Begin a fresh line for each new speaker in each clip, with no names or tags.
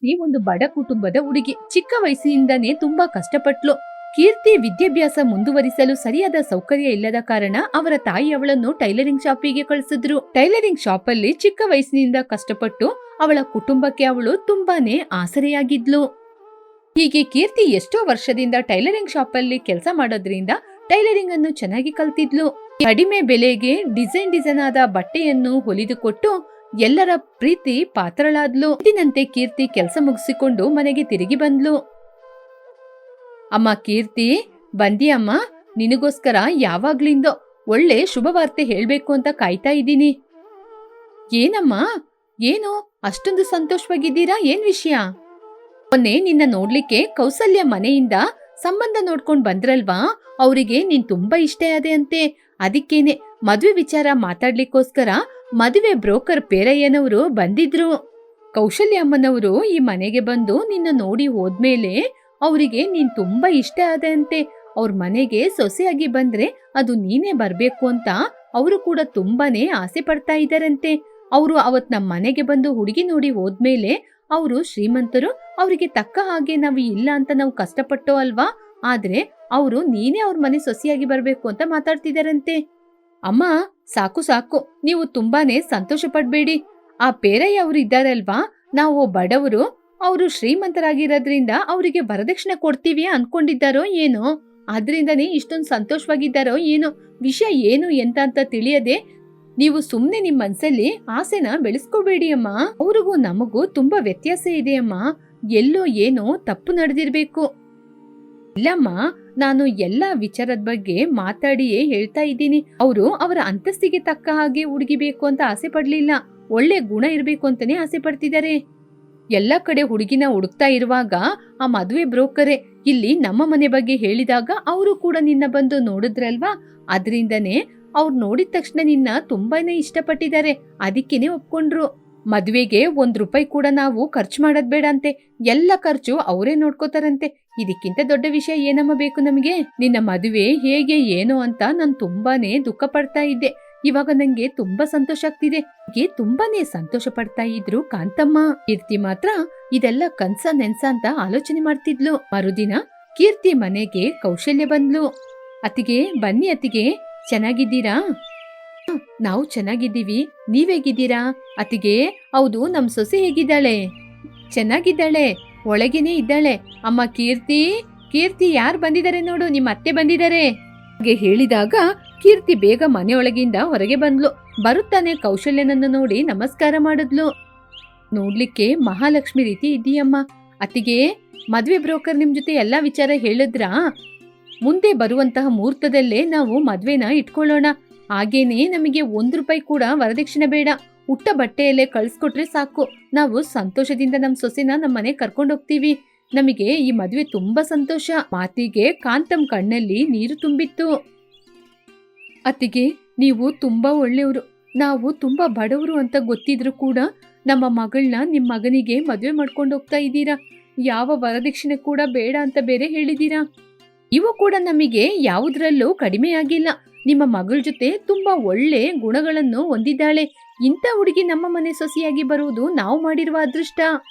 ಕೀರ್ತಿ ಒಂದು ಬಡ ಕುಟುಂಬದ ಹುಡುಗಿ. ಚಿಕ್ಕ ವಯಸ್ಸಿನಿಂದನೇ ತುಂಬಾ ಕಷ್ಟಪಟ್ಲು. ಕೀರ್ತಿ ವಿದ್ಯಾಭ್ಯಾಸ ಮುಂದುವರಿಸಲು ಸರಿಯಾದ ಸೌಕರ್ಯ ಇಲ್ಲದ ಕಾರಣ ಅವರ ತಾಯಿ ಅವಳನ್ನು ಟೈಲರಿಂಗ್ ಶಾಪಿಗೆ ಕಳಿಸಿದ್ರು. ಟೈಲರಿಂಗ್ ಶಾಪ್ ಅಲ್ಲಿ ಚಿಕ್ಕ ವಯಸ್ಸಿನಿಂದ ಕಷ್ಟಪಟ್ಟು ಅವಳ ಕುಟುಂಬಕ್ಕೆ ಅವಳು ತುಂಬಾನೇ ಆಸರೆಯಾಗಿದ್ಲು. ಹೀಗೆ ಕೀರ್ತಿ ಎಷ್ಟೋ ವರ್ಷದಿಂದ ಟೈಲರಿಂಗ್ ಶಾಪ್ ಅಲ್ಲಿ ಕೆಲಸ ಮಾಡೋದ್ರಿಂದ ಟೈಲರಿಂಗ್ ಅನ್ನು ಚೆನ್ನಾಗಿ ಕಲ್ತಿದ್ಲು. ಕಡಿಮೆ ಬೆಲೆಗೆ ಡಿಸೈನ್ ಆದ ಬಟ್ಟೆಯನ್ನು ಹೊಲಿದುಕೊಟ್ಟು ಎಲ್ಲರ ಪ್ರೀತಿ ಪಾತ್ರಳಾದ್ಲು. ದಿನಂತೆ ಕೀರ್ತಿ ಕೆಲಸ ಮುಗಿಸಿಕೊಂಡು ಮನೆಗೆ ತಿರುಗಿ ಬಂದ್ಲು. ಅಮ್ಮ ಕೀರ್ತಿ, ಬಂದಿಯಮ್ಮ? ನಿನಗೋಸ್ಕರ ಯಾವಾಗ್ಲಿಂದೋ ಒಳ್ಳೆ ಶುಭವಾರ್ತೆ ಹೇಳ್ಬೇಕು ಅಂತ ಕಾಯ್ತಾ ಇದ್ದೀನಿ. ಏನಮ್ಮ, ಏನು ಅಷ್ಟೊಂದು ಸಂತೋಷವಾಗಿದ್ದೀರಾ? ಏನ್ ವಿಷಯ? ಮೊನ್ನೆ ನಿನ್ನ ನೋಡ್ಲಿಕ್ಕೆ ಕೌಸಲ್ಯ ಮನೆಯಿಂದ ಸಂಬಂಧ ನೋಡ್ಕೊಂಡ್ ಬಂದ್ರಲ್ವಾ, ಅವರಿಗೆ ನೀನ್ ತುಂಬಾ ಇಷ್ಟ ಆದೆ ಅಂತೆ. ಅದಕ್ಕೇನೆ ಮದುವೆ ವಿಚಾರ ಮಾತಾಡ್ಲಿಕ್ಕೋಸ್ಕರ ಮದುವೆ ಬ್ರೋಕರ್ ಪೇರಯ್ಯನವರು ಬಂದಿದ್ರು. ಕೌಶಲ್ಯ ಅಮ್ಮನವರು ಈ ಮನೆಗೆ ಬಂದು ನಿನ್ನ ನೋಡಿ ಹೋದ್ಮೇಲೆ ಅವರಿಗೆ ನೀನ್ ತುಂಬಾ ಇಷ್ಟ ಆದೆ ಅಂತೆ. ಅವ್ರ ಮನೆಗೆ ಸೊಸೆಯಾಗಿ ಬಂದ್ರೆ ಅದು ನೀನೇ ಬರ್ಬೇಕು ಅಂತ ಅವರು ಕೂಡ ತುಂಬಾನೇ ಆಸೆ ಪಡ್ತಾ ಇದ್ದಾರಂತೆ. ಅವರು ಅವತ್ ನಮ್ಮ ಮನೆಗೆ ಬಂದು ಹುಡುಗಿ ನೋಡಿ ಹೋದ್ಮೇಲೆ ಅವರು ಶ್ರೀಮಂತರು, ಅವರಿಗೆ ತಕ್ಕ ಹಾಗೆ ನಾವು ಇಲ್ಲ ಅಂತ ನಾವು ಕಷ್ಟಪಟ್ಟೋ ಅಲ್ವಾ, ಆದ್ರೆ ಅವರು ನೀನೇ ಅವ್ರ ಮನೆ ಸೊಸೆಯಾಗಿ ಬರ್ಬೇಕು ಅಂತ ಮಾತಾಡ್ತಿದಾರಂತೆ. ಅಮ್ಮ ಸಾಕು ಸಾಕು, ನೀವು ತುಂಬಾನೇ ಸಂತೋಷ ಪಡ್ಬೇಡಿ. ಆ ಪೇರಯ್ಯ ಅವರು ಇದ್ದಾರಲ್ವಾ, ನಾವು ಬಡವರು, ಅವರು ಶ್ರೀಮಂತರಾಗಿರೋದ್ರಿಂದ ಅವರಿಗೆ ವರದಕ್ಷಿಣೆ ಕೊಡ್ತೀವಿ ಅನ್ಕೊಂಡಿದ್ದಾರೋ ಏನೋ, ಆದ್ರಿಂದನೇ ಇಷ್ಟೊಂದು ಸಂತೋಷವಾಗಿದ್ದಾರೋ ಏನೋ. ವಿಷಯ ಏನು ಎಂತ ಅಂತ ತಿಳಿಯದೆ ನೀವು ಸುಮ್ನೆ ನಿಮ್ ಮನ್ಸಲ್ಲಿ ಆಸೆನ ಬೆಳೆಸ್ಕೋಬೇಡಿ ಅಮ್ಮ. ಅವ್ರಿಗೂ ನಮಗೂ ತುಂಬಾ ವ್ಯತ್ಯಾಸ ಇದೆ ಅಮ್ಮ. ಎಲ್ಲೋ ಏನೋ ತಪ್ಪು ನಡೆದಿರ್ಬೇಕು. ಇಲ್ಲಮ್ಮ, ನಾನು ಎಲ್ಲಾ ವಿಚಾರದ ಬಗ್ಗೆ ಮಾತಾಡಿಯೇ ಹೇಳ್ತಾ ಇದ್ದೀನಿ. ಅವರು ಅವರ ಅಂತಸ್ತಿಗೆ ತಕ್ಕ ಹಾಗೆ ಹುಡುಗಿ ಬೇಕು ಅಂತ ಆಸೆ ಪಡ್ಲಿಲ್ಲ, ಒಳ್ಳೆ ಗುಣ ಇರ್ಬೇಕು ಅಂತಾನೆ ಆಸೆ ಪಡ್ತಿದ್ದಾರೆ. ಎಲ್ಲ ಕಡೆ ಹುಡುಗಿನ ಹುಡುಕ್ತಾ ಇರುವಾಗ ಆ ಮದುವೆ ಬ್ರೋಕರೇ ಇಲ್ಲಿ ನಮ್ಮ ಮನೆ ಬಗ್ಗೆ ಹೇಳಿದಾಗ ಅವರು ಕೂಡ ನಿನ್ನ ಬಂದು ನೋಡಿದ್ರಲ್ವಾ, ಅದ್ರಿಂದನೇ ಅವ್ರು ನೋಡಿದ ತಕ್ಷಣ ನಿನ್ನ ತುಂಬಾನೇ ಇಷ್ಟಪಟ್ಟಿದ್ದಾರೆ. ಅದಕ್ಕೇನೆ ಒಪ್ಕೊಂಡ್ರು. ಮದ್ವೆಗೆ ₹1 ಕೂಡ ನಾವು ಖರ್ಚು ಮಾಡೋದ್ ಬೇಡ ಅಂತೆ, ಎಲ್ಲ ಖರ್ಚು ಅವರೇ ನೋಡ್ಕೋತಾರಂತೆ. ಇದಕ್ಕಿಂತ ದೊಡ್ಡ ವಿಷಯ ಏನಮ್ಮ ಬೇಕು ನಮಗೆ? ನಿನ್ನ ಮದುವೆ ಹೇಗೆ ಏನೋ ಅಂತ ನಾನು ತುಂಬಾನೇ ದುಃಖ ಪಡ್ತಾ ಇದ್ದೆ. ಇವಾಗ ನಂಗೆ ತುಂಬಾ ಸಂತೋಷ ಆಗ್ತಿದೆ. ತುಂಬಾನೇ ಸಂತೋಷ ಪಡ್ತಾ ಇದ್ರು ಕಾಂತಮ್ಮ. ಕೀರ್ತಿ ಮಾತ್ರ ಇದೆಲ್ಲ ಕನ್ಸ ನೆನ್ಸ ಅಂತ ಆಲೋಚನೆ ಮಾಡ್ತಿದ್ಲು. ಮರುದಿನ ಕೀರ್ತಿ ಮನೆಗೆ ಕೌಶಲ್ಯ ಬಂದ್ಲು. ಅತ್ತಿಗೆ ಬನ್ನಿ ಅತ್ತಿಗೆ, ಚೆನ್ನಾಗಿದ್ದೀರಾ? ನಾವು ಚೆನ್ನಾಗಿದ್ದೀವಿ, ನೀವೇಗಿದ್ದೀರಾ? ಅತ್ತಿಗೆ, ಹೌದು ನಮ್ ಸೊಸೆ ಹೇಗಿದ್ದಾಳೆ? ಚೆನ್ನಾಗಿದ್ದಾಳೆ, ಒಳಗೇನೆ ಇದ್ದಾಳೆ. ಅಮ್ಮ ಕೀರ್ತಿ, ಕೀರ್ತಿ ಯಾರು ಬಂದಿದ್ದಾರೆ ನೋಡು, ನಿಮ್ಮ ಅತ್ತೆ ಬಂದಿದ್ದಾರೆ ಹಾಗೆ ಹೇಳಿದಾಗ ಕೀರ್ತಿ ಬೇಗ ಮನೆಯೊಳಗಿಂದ ಹೊರಗೆ ಬಂದ್ಲು. ಬರುತ್ತಾನೆ ಕೌಶಲ್ಯನನ್ನು ನೋಡಿ ನಮಸ್ಕಾರ ಮಾಡಿದ್ಲು. ನೋಡ್ಲಿಕ್ಕೆ ಮಹಾಲಕ್ಷ್ಮಿ ರೀತಿ ಇದ್ದೀಯಮ್ಮ. ಅತ್ತಿಗೆ, ಮದ್ವೆ ಬ್ರೋಕರ್ ನಿಮ್ ಜೊತೆ ಎಲ್ಲಾ ವಿಚಾರ ಹೇಳಿದ್ರಾ? ಮುಂದೆ ಬರುವಂತಹ ಮುಹೂರ್ತದಲ್ಲೇ ನಾವು ಮದ್ವೆನ ಇಟ್ಕೊಳ್ಳೋಣ. ಹಾಗೇನೆ ನಮಗೆ ₹1 ಕೂಡ ವರದಕ್ಷಿಣೆ ಬೇಡ, ಉಟ್ಟ ಬಟ್ಟೆಯಲ್ಲೇ ಕಳ್ಸ್ಕೊಟ್ರೆ ಸಾಕು. ನಾವು ಸಂತೋಷದಿಂದ ನಮ್ ಸೊಸೆನ ನಮ್ಮ ಮನೆ ಕರ್ಕೊಂಡೋಗ್ತೀವಿ. ನಮಗೆ ಈ ಮದ್ವೆ ತುಂಬಾ ಸಂತೋಷ. ಮಾತಿಗೆ ಕಾಂತಮ್ ಕಣ್ಣಲ್ಲಿ ನೀರು ತುಂಬಿತ್ತು. ಅತ್ತಿಗೆ, ನೀವು ತುಂಬಾ ಒಳ್ಳೆಯವರು. ನಾವು ತುಂಬಾ ಬಡವರು ಅಂತ ಗೊತ್ತಿದ್ರು ಕೂಡ ನಮ್ಮ ಮಗಳನ್ನ ನಿಮ್ ಮಗನಿಗೆ ಮದ್ವೆ ಮಾಡ್ಕೊಂಡು ಹೋಗ್ತಾ ಇದ್ದೀರಾ. ಯಾವ ವರದಕ್ಷಿಣೆ ಕೂಡ ಬೇಡ ಅಂತ ಬೇರೆ ಹೇಳಿದೀರಾ. ಇವು ಕೂಡ ನಮಗೆ ಯಾವುದ್ರಲ್ಲೂ ಕಡಿಮೆ ಆಗಿಲ್ಲ. ನಿಮ್ಮ ಮಗಳ ಜೊತೆ ತುಂಬಾ ಒಳ್ಳೆ ಗುಣಗಳನ್ನು ಹೊಂದಿದ್ದಾಳೆ. ಇಂಥ ಹುಡುಗಿ ನಮ್ಮ ಮನೆ ಸೊಸೆಯಾಗಿ ಬರುವುದು ನಾವು ಮಾಡಿರುವ ಅದೃಷ್ಟ.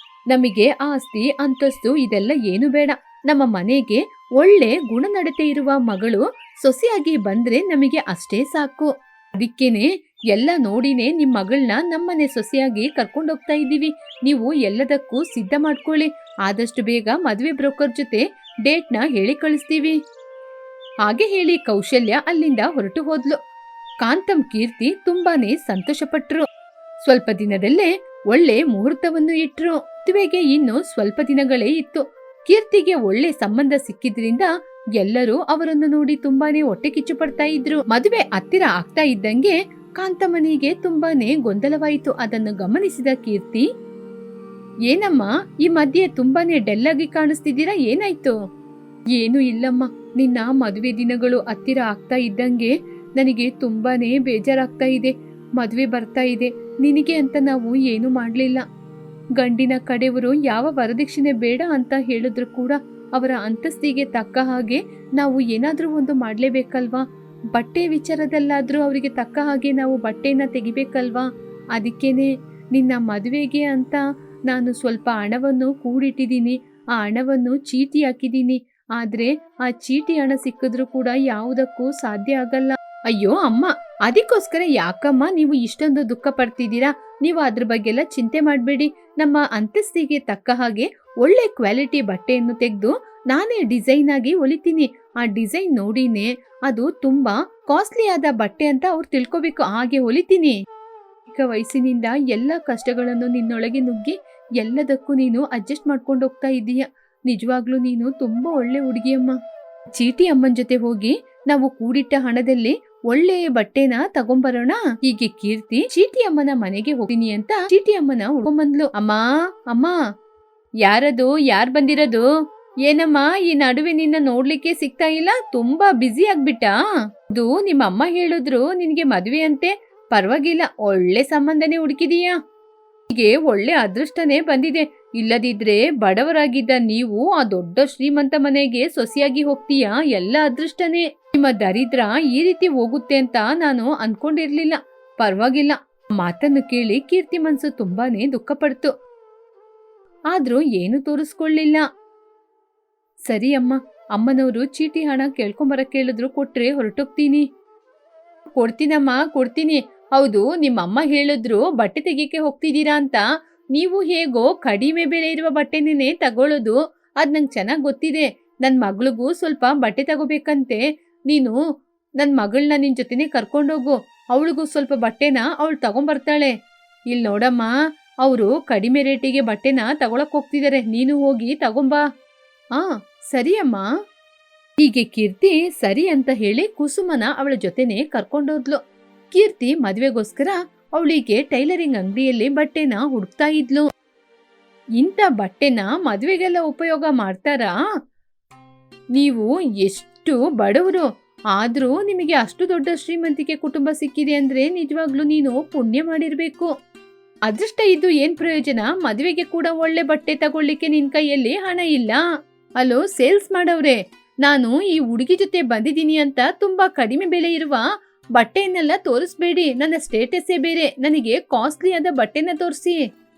ನಮಗೆ ಆಸ್ತಿ ಅಂತಸ್ತು ಇದೆಲ್ಲ ಏನು ಬೇಡ. ನಮ್ಮ ಮನೆಗೆ ಒಳ್ಳೆ ಗುಣನಡತೆ ಇರುವ ಮಗಳು ಸೊಸೆಯಾಗಿ ಬಂದ್ರೆ ನಮಗೆ ಅಷ್ಟೇ ಸಾಕು. ಅದಕ್ಕೇನೆ ಎಲ್ಲ ನೋಡಿನೇ ನಿಮ್ ಮಗಳನ್ನ ನಮ್ಮನೆ ಸೊಸೆಯಾಗಿ ಕರ್ಕೊಂಡೋಗ್ತಾ ಇದ್ದೀವಿ. ನೀವು ಎಲ್ಲದಕ್ಕೂ ಸಿದ್ಧ ಮಾಡ್ಕೊಳ್ಳಿ. ಆದಷ್ಟು ಬೇಗ ಮದ್ವೆ ಬ್ರೋಕರ್ ಜೊತೆ ಡೇಟ್ನ ಹೇಳಿ ಕಳಿಸ್ತೀವಿ. ಹಾಗೆ ಹೇಳಿ ಕೌಶಲ್ಯ ಅಲ್ಲಿಂದ ಹೊರಟು ಹೋದ್ಲು. ಕಾಂತಮ್ ಕೀರ್ತಿ ತುಂಬಾನೇ ಸಂತೋಷ ಪಟ್ರು. ಸ್ವಲ್ಪ ದಿನದಲ್ಲೇ ಒಳ್ಳೆ ಮುಹೂರ್ತವನ್ನು ಇಟ್ರು. ಮದುವೆಗೆ ಇನ್ನು ಸ್ವಲ್ಪ ದಿನಗಳೇ ಇತ್ತು. ಕೀರ್ತಿಗೆ ಒಳ್ಳೆ ಸಂಬಂಧ ಸಿಕ್ಕಿದ್ರಿಂದ ಎಲ್ಲರೂ ಅವರನ್ನು ನೋಡಿ ತುಂಬಾನೇ ಹೊಟ್ಟೆ ಕಿಚ್ಚು ಪಡ್ತಾ ಇದ್ರು. ಮದುವೆ ಹತ್ತಿರ ಆಗ್ತಾ ಇದ್ದಂಗೆ ಕಾಂತಮ್ಮನಿಗೆ ತುಂಬಾನೇ ಗೊಂದಲವಾಯಿತು. ಅದನ್ನು ಗಮನಿಸಿದ ಕೀರ್ತಿ, ಏನಮ್ಮ ಈ ಮಧ್ಯೆ ತುಂಬಾನೇ ಡಲ್ಲಾಗಿ ಕಾಣಿಸ್ತಿದ್ದೀರಾ, ಏನಾಯ್ತು? ಏನು ಇಲ್ಲಮ್ಮ, ನಿನ್ನ ಮದುವೆ ದಿನಗಳು ಹತ್ತಿರ ಆಗ್ತಾ ಇದ್ದಂಗೆ ನನಗೆ ತುಂಬಾನೇ ಬೇಜಾರಾಗ್ತಾ ಇದೆ. ಮದುವೆ ಬರ್ತಾ ಇದೆ, ನಿನಗೆ ಅಂತ ನಾವು ಏನು ಮಾಡ್ಲಿಲ್ಲ. ಗಂಡಿನ ಕಡೆಯವರು ಯಾವ ವರದಕ್ಷಿಣೆ ಬೇಡ ಅಂತ ಹೇಳಿದ್ರು ಕೂಡ ಅವರ ಅಂತಸ್ತಿಗೆ ತಕ್ಕ ಹಾಗೆ ನಾವು ಏನಾದ್ರೂ ಒಂದು ಮಾಡ್ಲೇಬೇಕಲ್ವಾ. ಬಟ್ಟೆ ವಿಚಾರದಲ್ಲಾದ್ರೂ ಅವರಿಗೆ ತಕ್ಕ ಹಾಗೆ ನಾವು ಬಟ್ಟೆನ ತೆಗಿಬೇಕಲ್ವಾ. ಅದಕ್ಕೇನೆ ನಿನ್ನ ಮದುವೆಗೆ ಅಂತ ನಾನು ಸ್ವಲ್ಪ ಹಣವನ್ನು ಕೂಡಿಟ್ಟಿದ್ದೀನಿ. ಆ ಹಣವನ್ನು ಚೀಟಿ ಹಾಕಿದ್ದೀನಿ. ಆದ್ರೆ ಆ ಚೀಟಿ ಹಣ ಸಿಕ್ಕಿದ್ರೂ ಕೂಡ ಯಾವುದಕ್ಕೂ ಸಾಧ್ಯ ಆಗಲ್ಲ. ಅಯ್ಯೋ ಅಮ್ಮ, ಅದಕ್ಕೋಸ್ಕರ ಯಾಕಮ್ಮ ನೀವು ಇಷ್ಟೊಂದು ದುಃಖ ಪಡ್ತಿದ್ದೀರಾ? ನೀವು ಅದ್ರ ಬಗ್ಗೆ ಎಲ್ಲ ಚಿಂತೆ ಮಾಡಬೇಡಿ. ನಮ್ಮ ಅಂತಸ್ತಿಗೆ ತಕ್ಕ ಹಾಗೆ ಒಳ್ಳೆ ಕ್ವಾಲಿಟಿ ಬಟ್ಟೆಯನ್ನು ತೆಗೆದು ನಾನೇ ಡಿಸೈನ್ ಆಗಿ ಹೊಲಿತೀನಿ. ಆ ಡಿಸೈನ್ ನೋಡಿನೇ ಅದು ತುಂಬಾ ಕಾಸ್ಟ್ಲಿ ಆದ ಬಟ್ಟೆ ಅಂತ ಅವ್ರು ತಿಳ್ಕೊಬೇಕು, ಹಾಗೆ ಹೊಲಿತೀನಿ. ಚಿಕ್ಕ ವಯಸ್ಸಿನಿಂದ ಎಲ್ಲ ಕಷ್ಟಗಳನ್ನು ನಿನ್ನೊಳಗೆ ನುಗ್ಗಿ ಎಲ್ಲದಕ್ಕೂ ನೀನು ಅಡ್ಜಸ್ಟ್ ಮಾಡ್ಕೊಂಡು ಹೋಗ್ತಾ ಇದ್ದೀಯ. ನಿಜವಾಗ್ಲೂ ನೀನು ತುಂಬಾ ಒಳ್ಳೆ ಹುಡುಗಿಯಮ್ಮ. ಚೀಟಿ ಅಮ್ಮನ ಜೊತೆ ಹೋಗಿ ನಾವು ಕೂಡಿಟ್ಟ ಹಣದಲ್ಲಿ ಒಳ್ಳೆಯ ಬಟ್ಟೆನ ತಗೊಂಬರೋಣ. ಹೀಗೆ ಕೀರ್ತಿ ಚೀಟಿ ಅಮ್ಮನ ಮನೆಗೆ ಹೋಗ್ತೀನಿ ಅಂತ ಚೀಟಿ ಅಮ್ಮನ ಹುಡ್ಕೊಂಬಂದ್ಲು. ಅಮ್ಮ ಅಮ್ಮ, ಯಾರದು? ಯಾರ್ ಬಂದಿರೋದು? ಏನಮ್ಮ ಈ ನಡುವೆ ನಿನ್ನ ನೋಡ್ಲಿಕ್ಕೆ ಸಿಗ್ತಾ ಇಲ್ಲ, ತುಂಬಾ ಬ್ಯುಸಿ ಆಗ್ಬಿಟ್ಟಾ? ಅದು ನಿಮ್ಮ ಅಮ್ಮ ಹೇಳಿದ್ರು ನಿನ್ಗೆ ಮದ್ವೆ ಅಂತೆ. ಪರವಾಗಿಲ್ಲ, ಒಳ್ಳೆ ಸಂಬಂಧನೇ ಹುಡುಕಿದೀಯಾ. ಹೀಗೆ ಒಳ್ಳೆ ಅದೃಷ್ಟನೇ ಬಂದಿದೆ. ಇಲ್ಲದಿದ್ರೆ ಬಡವರಾಗಿದ್ದ ನೀವು ಆ ದೊಡ್ಡ ಶ್ರೀಮಂತ ಮನೆಗೆ ಸೊಸೆಯಾಗಿ ಹೋಗ್ತೀಯಾ? ಎಲ್ಲ ಅದೃಷ್ಟನೇ. ನಿಮ್ಮ ದರಿದ್ರ ಈ ರೀತಿ ಹೋಗುತ್ತೆ ಅಂತ ನಾನು ಅನ್ಕೊಂಡಿರ್ಲಿಲ್ಲ. ಪರವಾಗಿಲ್ಲ. ಮಾತನ್ನು ಕೇಳಿ ಕೀರ್ತಿ ಮನ್ಸು ತುಂಬಾನೇ ದುಃಖ ಪಡ್ತು. ಆದ್ರೂ ಏನು ತೋರಿಸ್ಕೊಳ್ಳಿಲ್ಲ. ಸರಿ ಅಮ್ಮ, ಅಮ್ಮನವರು ಚೀಟಿ ಹಣ ಕೇಳ್ಕೊಂಬರಕ್ ಕೇಳಿದ್ರು, ಕೊಟ್ರೆ ಹೊರಟೋಗ್ತೀನಿ. ಕೊಡ್ತೀನಮ್ಮ, ಕೊಡ್ತೀನಿ. ಹೌದು, ನಿಮ್ಮಮ್ಮ ಹೇಳಿದ್ರು ಬಟ್ಟೆ ತೆಗಿಯಕ್ಕೆ ಹೋಗ್ತಿದ್ದೀರಾ ಅಂತ. ನೀವು ಹೇಗೋ ಕಡಿಮೆ ಬೆಲೆ ಇರುವ ಬಟ್ಟೆನೇ ತಗೊಳ್ಳೋದು, ಅದ್ ನಂಗೆ ಚೆನ್ನಾಗಿ ಗೊತ್ತಿದೆ. ನನ್ನ ಮಗಳಿಗೂ ಸ್ವಲ್ಪ ಬಟ್ಟೆ ತಗೋಬೇಕಂತೆ. ನೀನು ನನ್ನ ಮಗಳನ್ನ ನಿನ್ ಜೊತೆನೆ ಕರ್ಕೊಂಡೋಗು. ಅವಳಿಗೂ ಸ್ವಲ್ಪ ಬಟ್ಟೆನ ಅವಳು ತಗೊಂಬರ್ತಾಳೆ. ಇಲ್ಲಿ ನೋಡಮ್ಮ, ಅವರು ಕಡಿಮೆ ರೇಟಿಗೆ ಬಟ್ಟೆನ ತಗೊಳಕ್ ಹೋಗ್ತಿದ್ದಾರೆ. ನೀನು ಹೋಗಿ ತಗೊಂಬಾ. ಆ ಸರಿ ಅಮ್ಮ. ಹೀಗೆ ಕೀರ್ತಿ ಸರಿ ಅಂತ ಹೇಳಿ ಕುಸುಮನ ಅವಳ ಜೊತೆನೆ ಕರ್ಕೊಂಡೋದ್ಲು. ಕೀರ್ತಿ ಮದ್ವೆಗೋಸ್ಕರ ಅವಳಿಗೆ ಟೈಲರಿಂಗ್ ಅಂಗಡಿಯಲ್ಲಿ ಬಟ್ಟೆನ ಹುಡುಕ್ತಾ ಇದ್ಲು. ಇಂಥ ಬಟ್ಟೆನ ಮದ್ವೆಗೆಲ್ಲ ಉಪಯೋಗ ಮಾಡ್ತಾರಾ? ನೀವು ಎಷ್ಟು ಬಡವರು, ಆದ್ರೂ ನಿಮಗೆ ಅಷ್ಟು ದೊಡ್ಡ ಶ್ರೀಮಂತಿಕೆ ಕುಟುಂಬ ಸಿಕ್ಕಿದೆ ಅಂದ್ರೆ ನಿಜವಾಗ್ಲೂ ನೀನು ಪುಣ್ಯ ಮಾಡಿರ್ಬೇಕು. ಅದೃಷ್ಟ ಇದ್ದು ಏನ್ ಪ್ರಯೋಜನ? ಮದ್ವೆಗೆ ಕೂಡ ಒಳ್ಳೆ ಬಟ್ಟೆ ತಗೊಳ್ಳಿಕ್ಕೆ ನಿನ್ ಕೈಯಲ್ಲಿ ಹಣ ಇಲ್ಲ. ಅಲ್ಲೋ ಸೇಲ್ಸ್ ಮಾಡವ್ರೆ, ನಾನು ಈ ಹುಡುಗಿ ಜೊತೆ ಬಂದಿದ್ದೀನಿ ಅಂತ ತುಂಬಾ ಕಡಿಮೆ ಬೆಲೆ ಇರುವ ಬಟ್ಟೆಯನ್ನೆಲ್ಲ ತೋರಿಸ್ಬೇಡಿ. ನನ್ನ ಸ್ಟೇಟಸ್ಸೇ ಬೇರೆ, ನನಗೆ ಕಾಸ್ಟ್ಲಿ ಆದ ಬಟ್ಟೆನ ತೋರಿಸಿ.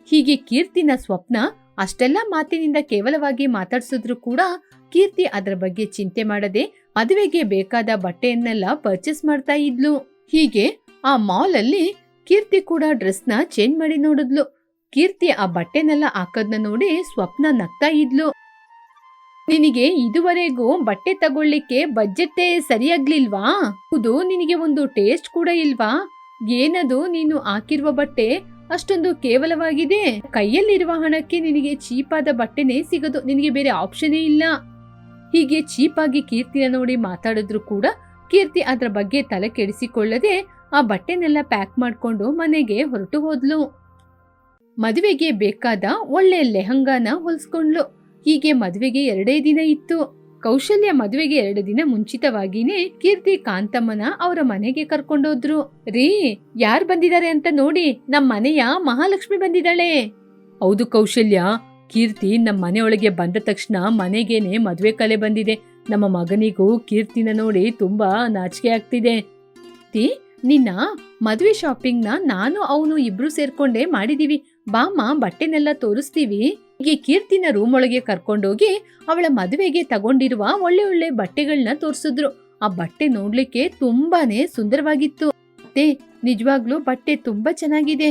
ಹೀಗೆ ಕೀರ್ತಿನ ಸ್ವಪ್ನ ಅಷ್ಟೆಲ್ಲ ಮಾತಿನಿಂದ ಕೇವಲವಾಗಿ ಮಾತಾಡ್ಸಿದ್ರು ಕೂಡ ಕೀರ್ತಿ ಅದರ ಬಗ್ಗೆ ಚಿಂತೆ ಮಾಡದೆ ಮದುವೆಗೆ ಬೇಕಾದ ಬಟ್ಟೆಯನ್ನೆಲ್ಲ ಪರ್ಚೇಸ್ ಮಾಡ್ತಾ ಇದ್ಲು. ಹೀಗೆ ಆ ಮಾಲ್ ಅಲ್ಲಿ ಕೀರ್ತಿ ಕೂಡ ಡ್ರೆಸ್ನ ಚೇಂಜ್ ಮಾಡಿ ನೋಡಿದ್ಲು. ಕೀರ್ತಿ ಆ ಬಟ್ಟೆನೆಲ್ಲ ಹಾಕದ್ನ ನೋಡಿ ಸ್ವಪ್ನ ನಗ್ತಾ ಇದ್ಲು. ನಿನಗೆ ಇದುವರೆಗೂ ಬಟ್ಟೆ ತಗೊಳ್ಳಿಕ್ಕೆ ಬಜೆಟ್ಟೇ ಸರಿಯಾಗ್ಲಿಲ್ವಾ? ಹೌದು, ನಿನಗೆ ಒಂದು ಟೇಸ್ಟ್ ಕೂಡ ಇಲ್ವಾ? ಏನದು ನೀನು ಹಾಕಿರುವ ಬಟ್ಟೆ ಅಷ್ಟೊಂದು ಕೇವಲವಾಗಿದೆ. ಕೈಯಲ್ಲಿರುವ ಹಣಕ್ಕೆ ನಿನಗೆ ಚೀಪಾದ ಬಟ್ಟೆನೇ ಸಿಗೋದು, ನಿನಗೆ ಬೇರೆ ಆಪ್ಷನೇ ಇಲ್ಲ. ಹೀಗೆ ಚೀಪಾಗಿ ಕೀರ್ತಿನ ನೋಡಿ ಮಾತಾಡಿದ್ರು ಕೂಡ ಕೀರ್ತಿ ಅದ್ರ ಬಗ್ಗೆ ತಲೆ ಕೆಡಿಸಿಕೊಳ್ಳದೆ ಆ ಬಟ್ಟೆನೆಲ್ಲ ಪ್ಯಾಕ್ ಮಾಡ್ಕೊಂಡು ಮನೆಗೆ ಹೊರಟು ಹೋದ್ಲು. ಮದುವೆಗೆ ಬೇಕಾದ ಒಳ್ಳೆ ಲೆಹಂಗಾನ ಹೊಲ್ಸ್ಕೊಂಡ್ಲು. ಹೀಗೆ ಮದುವೆಗೆ 2 ದಿನ ಇತ್ತು. ಕೌಶಲ್ಯ ಮದುವೆಗೆ 2 ದಿನ ಮುಂಚಿತವಾಗಿನೇ ಕೀರ್ತಿ ಕಾಂತಮ್ಮನ ಅವರ ಮನೆಗೆ ಕರ್ಕೊಂಡೋದ್ರು. ರೀ, ಯಾರ್ ಬಂದಿದ್ದಾರೆ ಅಂತ ನೋಡಿ, ನಮ್ ಮನೆಯ ಮಹಾಲಕ್ಷ್ಮಿ ಬಂದಿದ್ದಾಳೆ. ಹೌದು ಕೌಶಲ್ಯ, ಕೀರ್ತಿ ನಮ್ಮ ಮನೆಯೊಳಗೆ ಬಂದ ತಕ್ಷಣ ಮನೆಗೇನೆ ಮದುವೆ ಕಲೆ ಬಂದಿದೆ. ನಮ್ಮ ಮಗನಿಗೂ ಕೀರ್ತಿನ ನೋಡಿ ತುಂಬಾ ನಾಚಿಕೆ ಆಗ್ತಿದೆ. ನಿನ್ನ ಮದುವೆ ಶಾಪಿಂಗ್ ನಾನು ಅವನು ಇಬ್ರು ಸೇರ್ಕೊಂಡೇ ಮಾಡಿದೀವಿ. ಬಾಮ್ಮ, ಬಟ್ಟೆನೆಲ್ಲ ತೋರಿಸ್ತೀವಿ. ಹೀಗೆ ಕೀರ್ತಿನ ರೂಮ್ ಒಳಗೆ ಕರ್ಕೊಂಡೋಗಿ ಅವಳ ಮದುವೆಗೆ ತಗೊಂಡಿರುವ ಒಳ್ಳೆ ಒಳ್ಳೆ ಬಟ್ಟೆಗಳನ್ನ ತೋರಿಸಿದ್ರು. ಆ ಬಟ್ಟೆ ನೋಡ್ಲಿಕ್ಕೆ ತುಂಬಾನೇ ಸುಂದರವಾಗಿತ್ತು. ಮತ್ತೆ ನಿಜವಾಗ್ಲೂ ಬಟ್ಟೆ ತುಂಬಾ ಚೆನ್ನಾಗಿದೆ.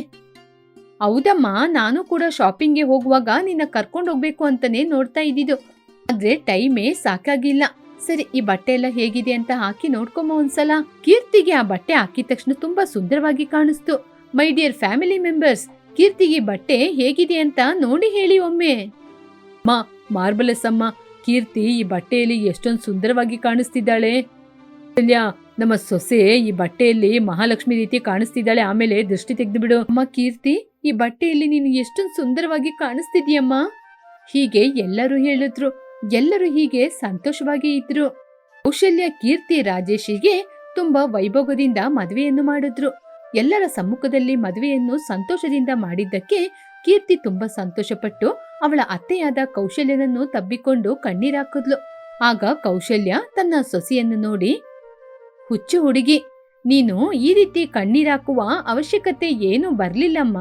ಹೌದಮ್ಮ, ನಾನು ಕೂಡ ಶಾಪಿಂಗ್ಗೆ ಹೋಗುವಾಗ ನಿನ್ನ ಕರ್ಕೊಂಡು ಹೋಗ್ಬೇಕು ಅಂತಾನೆ ನೋಡ್ತಾ ಇದ್ದಿದ್ದು. ಆದ್ರೆ ಟೈಮೇ ಸಾಕಾಗಿಲ್ಲ. ಸರಿ, ಈ ಬಟ್ಟೆ ಎಲ್ಲ ಹೇಗಿದೆ ಅಂತ ಹಾಕಿ ನೋಡ್ಕೊಂಬ ಒಂದ್ಸಲ. ಕೀರ್ತಿಗೆ ಆ ಬಟ್ಟೆ ಹಾಕಿದ ತಕ್ಷಣ ತುಂಬಾ ಸುಂದರವಾಗಿ ಕಾಣಿಸ್ತು. ಮೈ ಡಿಯರ್ ಫ್ಯಾಮಿಲಿ ಮೆಂಬರ್ಸ್, ಕೀರ್ತಿಗೆ ಬಟ್ಟೆ ಹೇಗಿದೆ ಅಂತ ನೋಡಿ ಹೇಳಿ ಒಮ್ಮೆ. ಮಾರ್ಬಲಸ್ ಅಮ್ಮ, ಕೀರ್ತಿ ಈ ಬಟ್ಟೆಯಲ್ಲಿ ಎಷ್ಟೊಂದು ಸುಂದರವಾಗಿ ಕಾಣಿಸ್ತಿದ್ದಾಳೆ. ನಮ್ಮ ಸೊಸೆ ಈ ಬಟ್ಟೆಯಲ್ಲಿ ಮಹಾಲಕ್ಷ್ಮಿ ರೀತಿ ಕಾಣಿಸ್ತಿದ್ದಾಳೆ. ಆಮೇಲೆ ದೃಷ್ಟಿ ತೆಗೆದು ಬಿಡು. ಅಮ್ಮ ಕೀರ್ತಿ, ಈ ಬಟ್ಟೆಯಲ್ಲಿ ನೀನು ಎಷ್ಟೊಂದು ಸುಂದರವಾಗಿ ಕಾಣಿಸ್ತಿದ್ಯಮ್ಮ. ಹೀಗೆ ಎಲ್ಲರೂ ಹೇಳಿದ್ರು. ಎಲ್ಲರೂ ಹೀಗೆ ಸಂತೋಷವಾಗಿ ಇದ್ರು. ಕೌಶಲ್ಯ ಕೀರ್ತಿ ರಾಜೇಶಿಗೆ ತುಂಬಾ ವೈಭೋಗದಿಂದ ಮದುವೆಯನ್ನು ಮಾಡಿದ್ರು. ಎಲ್ಲರ ಸಮ್ಮುಖದಲ್ಲಿ ಮದುವೆಯನ್ನು ಸಂತೋಷದಿಂದ ಮಾಡಿದ್ದಕ್ಕೆ ಕೀರ್ತಿ ತುಂಬಾ ಸಂತೋಷಪಟ್ಟು ಅವಳ ಅತ್ತೆಯಾದ ಕೌಶಲ್ಯನನ್ನು ತಬ್ಬಿಕೊಂಡು ಕಣ್ಣೀರಾಕಿದ್ಲು. ಆಗ ಕೌಶಲ್ಯ ತನ್ನ ಸೊಸೆಯನ್ನು ನೋಡಿ, ಹುಚ್ಚು ಹುಡುಗಿ, ನೀನು ಈ ರೀತಿ ಕಣ್ಣೀರಾಕುವ ಅವಶ್ಯಕತೆ ಏನು ಬರ್ಲಿಲ್ಲಮ್ಮ.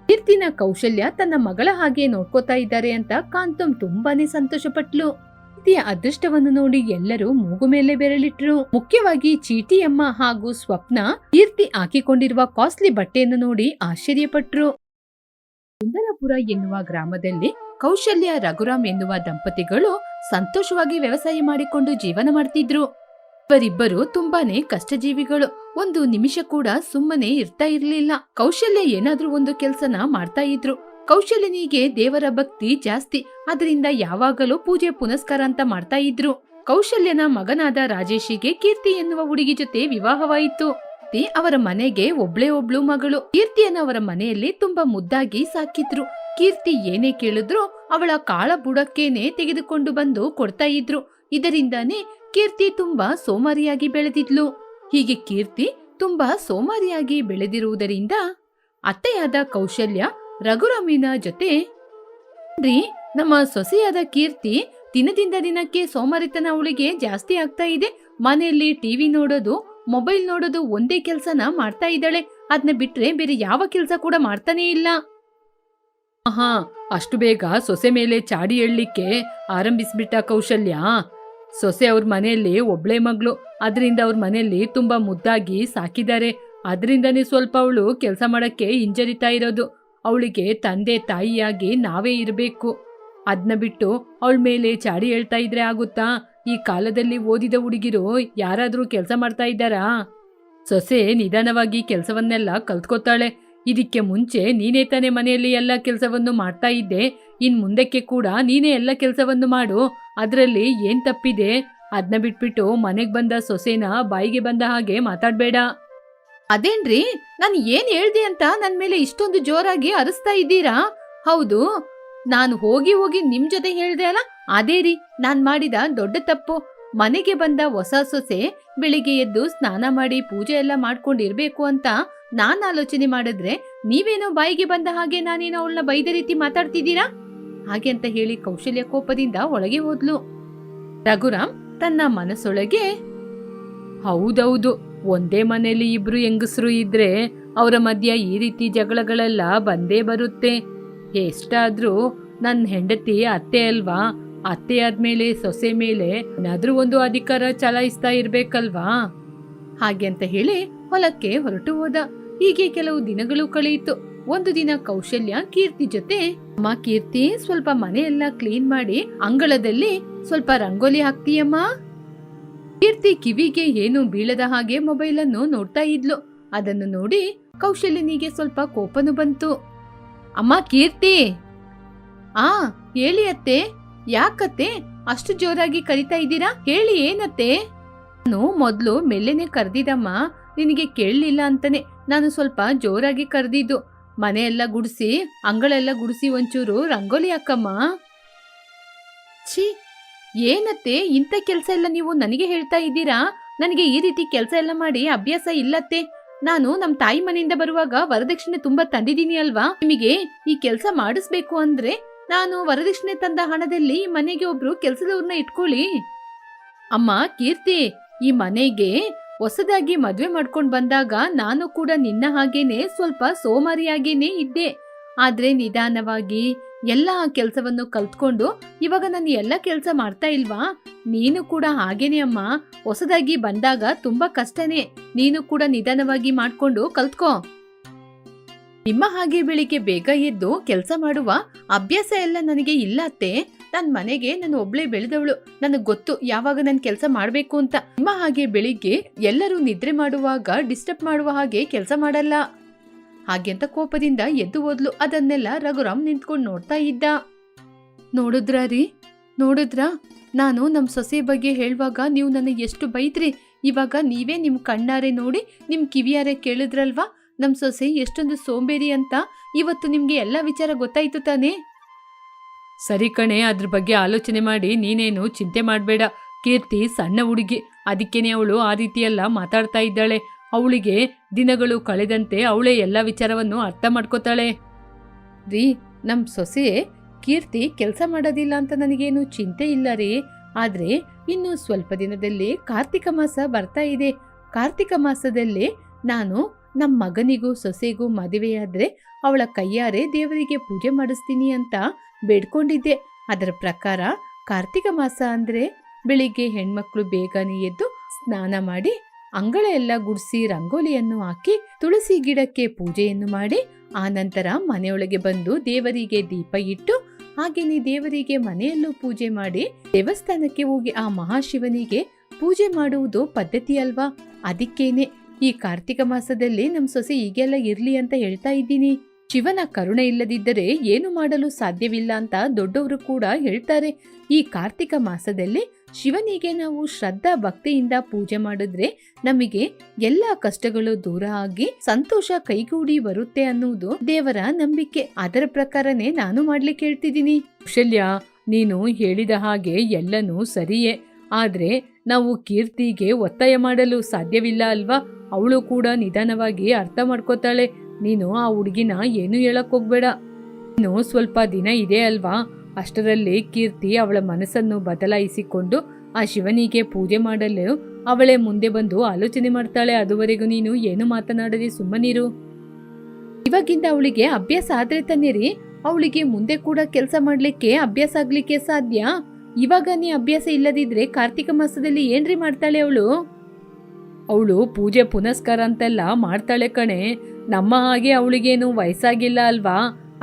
ಕೀರ್ತಿನ ಕೌಶಲ್ಯ ತನ್ನ ಮಗಳ ಹಾಗೆ ನೋಡ್ಕೋತಾ ಇದ್ದಾರೆ ಅಂತ ಕಾಂತಮ್ ತುಂಬಾನೇ ಸಂತೋಷಪಟ್ಲು. ಕೀರ್ತಿಯ ಅದೃಷ್ಟವನ್ನು ನೋಡಿ ಎಲ್ಲರೂ ಮೂಗು ಮೇಲೆ ಬೆರಳಿಟ್ರು. ಮುಖ್ಯವಾಗಿ ಚೀಟಿಯಮ್ಮ ಹಾಗೂ ಸ್ವಪ್ನ ಕೀರ್ತಿ ಹಾಕಿಕೊಂಡಿರುವ ಕಾಸ್ಟ್ಲಿ ಬಟ್ಟೆಯನ್ನು ನೋಡಿ ಆಶ್ಚರ್ಯಪಟ್ರು. ಸುಂದರಪುರ ಎನ್ನುವ ಗ್ರಾಮದಲ್ಲಿ ಕೌಶಲ್ಯ ರಘುರಾಮ್ ಎನ್ನುವ ದಂಪತಿಗಳು ಸಂತೋಷವಾಗಿ ವ್ಯವಸಾಯ ಮಾಡಿಕೊಂಡು ಜೀವನ ಮಾಡ್ತಿದ್ರು. ಇವರಿಬ್ಬರು ತುಂಬಾನೇ ಕಷ್ಟಜೀವಿಗಳು. ಒಂದು ನಿಮಿಷ ಕೂಡ ಸುಮ್ಮನೆ ಇರ್ತಾ ಇರ್ಲಿಲ್ಲ. ಕೌಶಲ್ಯ ಏನಾದ್ರೂ ಒಂದು ಕೆಲ್ಸನ ಮಾಡ್ತಾ ಇದ್ರು. ಕೌಶಲ್ಯನಿಗೆ ದೇವರ ಭಕ್ತಿ ಜಾಸ್ತಿ, ಅದರಿಂದ ಯಾವಾಗಲೂ ಪೂಜೆ ಪುನಸ್ಕಾರ ಅಂತ ಮಾಡ್ತಾ ಇದ್ರು. ಕೌಶಲ್ಯನ ಮಗನಾದ ರಾಜೇಶಿಗೆ ಕೀರ್ತಿ ಎನ್ನುವ ಹುಡುಗಿ ಜೊತೆ ವಿವಾಹವಾಯಿತು. ಅವರ ಮನೆಗೆ ಒಬ್ಳು ಮಗಳು. ಕೀರ್ತಿಯನ್ನು ಅವರ ಮನೆಯಲ್ಲಿ ತುಂಬಾ ಮುದ್ದಾಗಿ ಸಾಕಿದ್ರು. ಕೀರ್ತಿ ಏನೇ ಕೇಳಿದ್ರು ಅವಳ ಕಾಳ ಬುಡಕ್ಕೇನೆ ತೆಗೆದುಕೊಂಡು ಬಂದು ಕೊಡ್ತಾ ಇದ್ರು. ಇದರಿಂದಾನೇ ಕೀರ್ತಿ ತುಂಬಾ ಸೋಮಾರಿಯಾಗಿ ಬೆಳೆದಿದ್ಲು. ಹೀಗೆ ಕೀರ್ತಿ ತುಂಬಾ ಸೋಮಾರಿಯಾಗಿ ಬೆಳೆದಿರುವುದರಿಂದ ಅತ್ತೆಯಾದ ಕೌಶಲ್ಯ ರಘುರಾಮಿನ ಜೊತೆ, ನಮ್ಮ ಸೊಸೆಯಾದ ಕೀರ್ತಿ ದಿನದಿಂದ ದಿನಕ್ಕೆ ಸೋಮಾರಿತನ ಅವಳಿಗೆ ಜಾಸ್ತಿ ಆಗ್ತಾ ಇದೆ. ಮನೆಯಲ್ಲಿ ಟಿವಿ ನೋಡೋದು, ಮೊಬೈಲ್ ನೋಡೋದು ಒಂದೇ ಕೆಲ್ಸನ ಮಾಡ್ತಾ ಇದ್ದಾಳೆ. ಅದನ್ನ ಬಿಟ್ರೆ ಬೇರೆ ಯಾವ ಕೆಲ್ಸ ಕೂಡ ಮಾಡ್ತಾನೇ ಇಲ್ಲ. ಅಷ್ಟು ಬೇಗ ಸೊಸೆ ಮೇಲೆ ಚಾಡಿ ಎಳ್ಲಿಕ್ಕೆ ಆರಂಭಿಸ್ಬಿಟ್ಟ ಕೌಶಲ್ಯ. ಸೊಸೆ ಅವ್ರ ಮನೆಯಲ್ಲಿ ಒಬ್ಳೆ ಮಗಳು, ಅದರಿಂದ ಅವ್ರ ಮನೆಯಲ್ಲಿ ತುಂಬಾ ಮುದ್ದಾಗಿ ಸಾಕಿದ್ದಾರೆ. ಅದರಿಂದನೇ ಸ್ವಲ್ಪ ಅವಳು ಕೆಲಸ ಮಾಡಕ್ಕೆ ಹಿಂಜರಿತಾ ಇರೋದು. ಅವಳಿಗೆ ತಂದೆ ತಾಯಿಯಾಗಿ ನಾವೇ ಇರಬೇಕು. ಅದನ್ನ ಬಿಟ್ಟು ಅವಳ ಮೇಲೆ ಚಾಡಿ ಹೇಳ್ತಾ ಇದ್ರೆ ಆಗುತ್ತಾ? ಈ ಕಾಲದಲ್ಲಿ ಓದಿದ ಹುಡುಗಿರು ಯಾರಾದ್ರೂ ಕೆಲಸ ಮಾಡ್ತಾ ಇದ್ದಾರಾ? ಸೊಸೆ ನಿಧಾನವಾಗಿ ಕೆಲಸವನ್ನೆಲ್ಲ ಕಲ್ತ್ಕೋತಾಳೆ. ಇದಕ್ಕೆ ಮುಂಚೆ ನೀನೇ ತಾನೇ ಮನೆಯಲ್ಲಿ ಎಲ್ಲ ಕೆಲಸವನ್ನು ಮಾಡ್ತಾ ಇದ್ದೆ. ಇನ್ ಮುಂದಕ್ಕೆ ಕೂಡ ನೀನೇ ಎಲ್ಲ ಕೆಲಸವನ್ನು ಮಾಡು. ಅದರಲ್ಲಿ ಏನ್ ತಪ್ಪಿದೆ? ಅದನ್ನ ಬಿಟ್ಬಿಟ್ಟು ಮನೆಗ್ ಬಂದ ಸೊಸೆನ ಬಾಯಿಗೆ ಬಂದ ಹಾಗೆ ಮಾತಾಡ್ಬೇಡ. ಅದೇನ್ರಿ, ನಾನು ಏನ್ ಹೇಳ್ದೆ ಅಂತ ನನ್ ಮೇಲೆ ಇಷ್ಟೊಂದು ಜೋರಾಗಿ ಅರಸ್ತಾ ಇದ್ದೀರಾ? ಹೌದು, ನಾನು ಹೋಗಿ ನಿಮ್ ಜೊತೆ ಹೇಳ್ದೆ ಅಲ್ಲ, ಅದೇ ರೀ ನಾನ್ ಮಾಡಿದ ದೊಡ್ಡ ತಪ್ಪು. ಮನೆಗೆ ಬಂದ ಹೊಸ ಸೊಸೆ ಬೆಳಿಗ್ಗೆ ಎದ್ದು ಸ್ನಾನ ಮಾಡಿ ಪೂಜೆ ಎಲ್ಲ ಮಾಡ್ಕೊಂಡಿರ್ಬೇಕು ಅಂತ ನಾನ್ ಆಲೋಚನೆ ಮಾಡಿದ್ರೆ ನೀವೇನೋ ಬಾಯಿಗೆ ಬಂದ ಹಾಗೆ ನಾನೇನೋ ಅವಳನ್ನ ಬೈದ ರೀತಿ ಮಾತಾಡ್ತಿದ್ದೀರಾ ಹಾಗೆ ಅಂತ ಹೇಳಿ ಕೌಶಲ್ಯ ಕೋಪದಿಂದ ಒಳಗೆ ಹೋದ್ಲು. ರಘುರಾಮ್ ತನ್ನ ಮನಸ್ಸೊಳಗೆ, ಹೌದೌದು, ಒಂದೇ ಮನೆಯಲ್ಲಿ ಇಬ್ರು ಹೆಂಗಸರು ಇದ್ರೆ ಅವರ ಮಧ್ಯ ಈ ರೀತಿ ಜಗಳಗಳೆಲ್ಲ ಬಂದೇ ಬರುತ್ತೆ. ಎಷ್ಟಾದ್ರೂ ನನ್ನ ಹೆಂಡತಿ ಅತ್ತೆ ಅಲ್ವಾ? ಅತ್ತೆ ಆದ್ಮೇಲೆ ಸೊಸೆ ಮೇಲೆ ಏನಾದ್ರೂ ಒಂದು ಅಧಿಕಾರ ಚಲಾಯಿಸ್ತಾ ಇರ್ಬೇಕಲ್ವಾ? ಹಾಗೆ ಅಂತ ಹೇಳಿ ಹೊಲಕ್ಕೆ ಹೊರಟು ಹೋದ. ಹೀಗೆ ಕೆಲವು ದಿನಗಳು ಕಳೆಯಿತು. ಒಂದು ದಿನ ಕೌಶಲ್ಯ ಕೀರ್ತಿ ಜೊತೆ, ಅಮ್ಮ ಕೀರ್ತಿ, ಸ್ವಲ್ಪ ಮನೆಯೆಲ್ಲ ಕ್ಲೀನ್ ಮಾಡಿ ಅಂಗಳದಲ್ಲಿ ಸ್ವಲ್ಪ ರಂಗೋಲಿ ಹಾಕ್ತೀಯಮ್ಮ. ಕೀರ್ತಿ ಕಿವಿಗೆ ಏನು ಬೀಳದ ಹಾಗೆ ಮೊಬೈಲ್ ಅನ್ನು ನೋಡ್ತಾ ಇದ್ಲು. ಅದನ್ನು ನೋಡಿ ಕೌಶಲ್ಯನಿಗೆ ಸ್ವಲ್ಪ ಕೋಪನು ಬಂತು. ಅಮ್ಮ ಕೀರ್ತಿ. ಹೇಳಿ ಅತ್ತೆ. ಯಾಕತ್ತೆ ಅಷ್ಟು ಜೋರಾಗಿ ಕರಿತಾ ಇದ್ದೀರಾ? ಹೇಳಿ, ಏನತ್ತೆ? ನಾನು ಮೊದ್ಲು ಮೆಲ್ಲೆನೆ ಕರ್ದಿದಮ್ಮ, ನಿನಗೆ ಕೇಳಲಿಲ್ಲ ಅಂತಾನೆ ನಾನು ಸ್ವಲ್ಪ ಜೋರಾಗಿ ಕರ್ದಿದ್ದು. ಮನೆಯೆಲ್ಲ ಗುಡಿಸಿ ಅಂಗಳೆಲ್ಲ ಗುಡಿಸಿ ಒಂಚೂರು ರಂಗೋಲಿ ಹಾಕಮ್ಮ. ಛೀ, ಏನತ್ತೆ ಇಂಥ ಕೆಲಸ ಎಲ್ಲ ನೀವು ನನಗೆ ಹೇಳ್ತಾ ಇದ್ದೀರಾ? ನನಗೆ ಈ ರೀತಿ ಕೆಲಸ ಎಲ್ಲ ಮಾಡಿ ಅಭ್ಯಾಸ ಇಲ್ಲತ್ತೆ. ನಾನು ನಮ್ಮ ತಾಯಿ ಮನೆಯಿಂದ ಬರುವಾಗ ವರದಕ್ಷಿಣೆ ತುಂಬಾ ತಂದಿದ್ದೀನಿ ಅಲ್ವಾ? ನಿಮಗೆ ಈ ಕೆಲಸ ಮಾಡಿಸ್ಬೇಕು ಅಂದ್ರೆ ನಾನು ವರದಕ್ಷಿಣೆ ತಂದ ಹಣದಲ್ಲಿ ಮನೆಗೆ ಒಬ್ರು ಕೆಲಸದವ್ರನ್ನ ಇಟ್ಕೊಳ್ಳಿ. ಅಮ್ಮ ಕೀರ್ತಿ, ಈ ಮನೆಗೆ ಹೊಸದಾಗಿ ಮದ್ವೆ ಮಾಡ್ಕೊಂಡ್ ಬಂದಾಗ ನಾನು ಕೂಡ ನಿನ್ನ ಹಾಗೇನೆ ಸ್ವಲ್ಪ ಸೋಮಾರಿಯಾಗೇನೆ ಇದ್ದೆ. ಆದ್ರೆ ನಿಧಾನವಾಗಿ ಎಲ್ಲಾ ಕೆಲಸವನ್ನು ಕಲ್ತ್ಕೊಂಡು ಇವಾಗ ನಾನು ಎಲ್ಲ ಕೆಲಸ ಮಾಡ್ತಾ ಇಲ್ವಾ? ನೀನು ಕೂಡ ಹಾಗೇನೆ ಅಮ್ಮ. ಹೊಸದಾಗಿ ಬಂದಾಗ ತುಂಬಾ ಕಷ್ಟನೇ. ನೀನು ಕೂಡ ನಿಧಾನವಾಗಿ ಮಾಡ್ಕೊಂಡು ಕಲ್ತ್ಕೋ. ನಿಮ್ಮ ಹಾಗೆ ಬೆಳಿಗ್ಗೆ ಬೇಗ ಎದ್ದು ಕೆಲಸ ಮಾಡುವ ಅಭ್ಯಾಸ ಎಲ್ಲ ನನಗೆ ಇಲ್ಲ ಅತ್ತೆ. ನನ್ ಮನೆಗೆ ನಾನು ಒಬ್ಳೆ ಬೆಳೆದವಳು. ನನಗ್ ಗೊತ್ತು ಯಾವಾಗ ನನ್ ಕೆಲಸ ಮಾಡ್ಬೇಕು ಅಂತ. ನಿಮ್ಮ ಹಾಗೆ ಬೆಳಿಗ್ಗೆ ಎಲ್ಲರೂ ನಿದ್ರೆ ಮಾಡುವಾಗ ಡಿಸ್ಟರ್ಬ್ ಮಾಡುವ ಹಾಗೆ ಕೆಲಸ ಮಾಡಲ್ಲ. ಹಾಗೆ ಅಂತ ಕೋಪದಿಂದ ಎದ್ದು ಹೋದ್ಲು. ಅದನ್ನೆಲ್ಲ ರಘುರಾಮ್ ನಿಂತ್ಕೊಂಡು ನೋಡ್ತಾ ಇದ್ದ. ನೋಡಿದ್ರಾ ನಾನು ನಮ್ ಸೊಸೆ ಬಗ್ಗೆ ಹೇಳುವಾಗ ನೀವು ನನಗೆ ಎಷ್ಟು ಬೈದ್ರಿ. ಇವಾಗ ನೀವೇ ನಿಮ್ ಕಣ್ಣಾರೆ ನೋಡಿ ನಿಮ್ ಕಿವಿಯಾರೆ ಕೇಳಿದ್ರಲ್ವಾ ನಮ್ ಸೊಸೆ ಎಷ್ಟೊಂದು ಸೋಂಬೇರಿ ಅಂತ. ಇವತ್ತು ನಿಮ್ಗೆ ಎಲ್ಲ ವಿಚಾರ ಗೊತ್ತಾಯ್ತು ತಾನೇ? ಸರಿ ಕಣೆ, ಅದ್ರ ಬಗ್ಗೆ ಆಲೋಚನೆ ಮಾಡಿ ನೀನೇನು ಚಿಂತೆ ಮಾಡಬೇಡ. ಕೀರ್ತಿ ಸಣ್ಣ ಹುಡುಗಿ, ಅದಕ್ಕೇನೆ ಅವಳು ಆ ರೀತಿಯೆಲ್ಲ ಮಾತಾಡ್ತಾ ಇದ್ದಾಳೆ. ಅವಳಿಗೆ ದಿನಗಳು ಕಳೆದಂತೆ ಅವಳೇ ಎಲ್ಲ ವಿಚಾರವನ್ನು ಅರ್ಥ ಮಾಡ್ಕೋತಾಳೆ. ರೀ, ನಮ್ ಸೊಸೆ ಕೀರ್ತಿ ಕೆಲಸ ಮಾಡೋದಿಲ್ಲ ಅಂತ ನನಗೇನು ಚಿಂತೆ ಇಲ್ಲ ರೀ. ಆದ್ರೆ ಇನ್ನು ಸ್ವಲ್ಪ ದಿನದಲ್ಲಿ ಕಾರ್ತಿಕ ಮಾಸ ಬರ್ತಾ ಇದೆ. ಕಾರ್ತಿಕ ಮಾಸದಲ್ಲೇ ನಾನು ನಮ್ಮ ಮಗನಿಗೂ ಸೊಸೆಗೂ ಮದುವೆಯಾದ್ರೆ ಅವಳ ಕೈಯಾರೆ ದೇವರಿಗೆ ಪೂಜೆ ಮಾಡಿಸ್ತೀನಿ ಅಂತ ಬೇಡ್ಕೊಂಡಿದ್ದೆ. ಅದರ ಪ್ರಕಾರ ಕಾರ್ತಿಕ ಮಾಸ ಅಂದ್ರೆ ಬೆಳಿಗ್ಗೆ ಹೆಣ್ಮಕ್ಳು ಬೇಗನೆ ಎದ್ದು ಸ್ನಾನ ಮಾಡಿ ಅಂಗಳ ಎಲ್ಲ ಗುಡಿಸಿ ರಂಗೋಲಿಯನ್ನು ಹಾಕಿ ತುಳಸಿ ಗಿಡಕ್ಕೆ ಪೂಜೆಯನ್ನು ಮಾಡಿ ಆನಂತರ ಮನೆಯೊಳಗೆ ಬಂದು ದೇವರಿಗೆ ದೀಪ ಇಟ್ಟು ಹಾಗೇನೆ ದೇವರಿಗೆ ಮನೆಯಲ್ಲೂ ಪೂಜೆ ಮಾಡಿ ದೇವಸ್ಥಾನಕ್ಕೆ ಹೋಗಿ ಆ ಮಹಾಶಿವನಿಗೆ ಪೂಜೆ ಮಾಡುವುದು ಪದ್ಧತಿ ಅಲ್ವಾ. ಅದಕ್ಕೇನೆ ಈ ಕಾರ್ತಿಕ ಮಾಸದಲ್ಲಿ ನಮ್ ಸೊಸೆ ಹೀಗೆಲ್ಲ ಇರ್ಲಿ ಅಂತ ಹೇಳ್ತಾ ಇದ್ದೀನಿ. ಶಿವನ ಕರುಣೆ ಇಲ್ಲದಿದ್ದರೆ ಏನು ಮಾಡಲು ಸಾಧ್ಯವಿಲ್ಲ ಅಂತ ದೊಡ್ಡವರು ಕೂಡ ಹೇಳ್ತಾರೆ. ಈ ಕಾರ್ತಿಕ ಮಾಸದಲ್ಲಿ ಶಿವನಿಗೆ ನಾವು ಶ್ರದ್ಧಾ ಭಕ್ತಿಯಿಂದ ಪೂಜೆ ಮಾಡಿದ್ರೆ ನಮಗೆ ಎಲ್ಲಾ ಕಷ್ಟಗಳು ದೂರ ಆಗಿ ಸಂತೋಷ ಕೈಗೂಡಿ ಬರುತ್ತೆ ಅನ್ನುವುದು ದೇವರ ನಂಬಿಕೆ. ಅದರ ಪ್ರಕಾರನೇ ನಾನು ಮಾಡ್ಲಿಕ್ಕೆ ಹೇಳ್ತಿದ್ದೀನಿ. ಕೌಶಲ್ಯ, ನೀನು ಹೇಳಿದ ಹಾಗೆ ಎಲ್ಲನೂ ಸರಿಯೇ, ಆದ್ರೆ ನಾವು ಕೀರ್ತಿಗೆ ಒತ್ತಾಯ ಮಾಡಲು ಸಾಧ್ಯವಿಲ್ಲ ಅಲ್ವಾ. ಅವಳು ಕೂಡ ನಿಧಾನವಾಗಿ ಅರ್ಥ ಮಾಡ್ಕೋತಾಳೆ. ನೀನು ಆ ಹುಡುಗಿನ ಏನು ಹೇಳಕ್ ಹೋಗ್ಬೇಡ. ಇನ್ನು ಸ್ವಲ್ಪ ದಿನ ಇದೆ ಅಲ್ವಾ, ಅಷ್ಟರಲ್ಲಿ ಕೀರ್ತಿ ಅವಳ ಮನಸ್ಸನ್ನು ಬದಲಾಯಿಸಿಕೊಂಡು ಆ ಶಿವನಿಗೆ ಪೂಜೆ ಮಾಡಲು ಅವಳೇ ಮುಂದೆ ಬಂದು ಆಲೋಚನೆ ಮಾಡ್ತಾಳೆ. ಅದುವರೆಗೂ ನೀನು ಏನು ಮಾತನಾಡದೆ ಸುಮ್ಮನಿರು. ಇವಾಗಿಂದ ಅವಳಿಗೆ ಅಭ್ಯಾಸ ಆದ್ರೆ ತಾನೇರಿ ಅವಳಿಗೆ ಮುಂದೆ ಕೂಡ ಕೆಲಸ ಮಾಡ್ಲಿಕ್ಕೆ ಅಭ್ಯಾಸ ಆಗ್ಲಿಕ್ಕೆ ಸಾಧ್ಯ. ಇವಾಗ ನೀ ಅಭ್ಯಾಸ ಇಲ್ಲದಿದ್ರೆ ಕಾರ್ತಿಕ ಮಾಸದಲ್ಲಿ ಏನ್ರಿ ಮಾಡ್ತಾಳೆ ಅವಳು ಪೂಜೆ ಪುನಸ್ಕಾರ ಅಂತೆಲ್ಲ ಮಾಡ್ತಾಳೆ ಕಣೆ. ನಮ್ಮ ಹಾಗೆ ಅವಳಿಗೇನು ವಯಸ್ಸಾಗಿಲ್ಲ ಅಲ್ವಾ.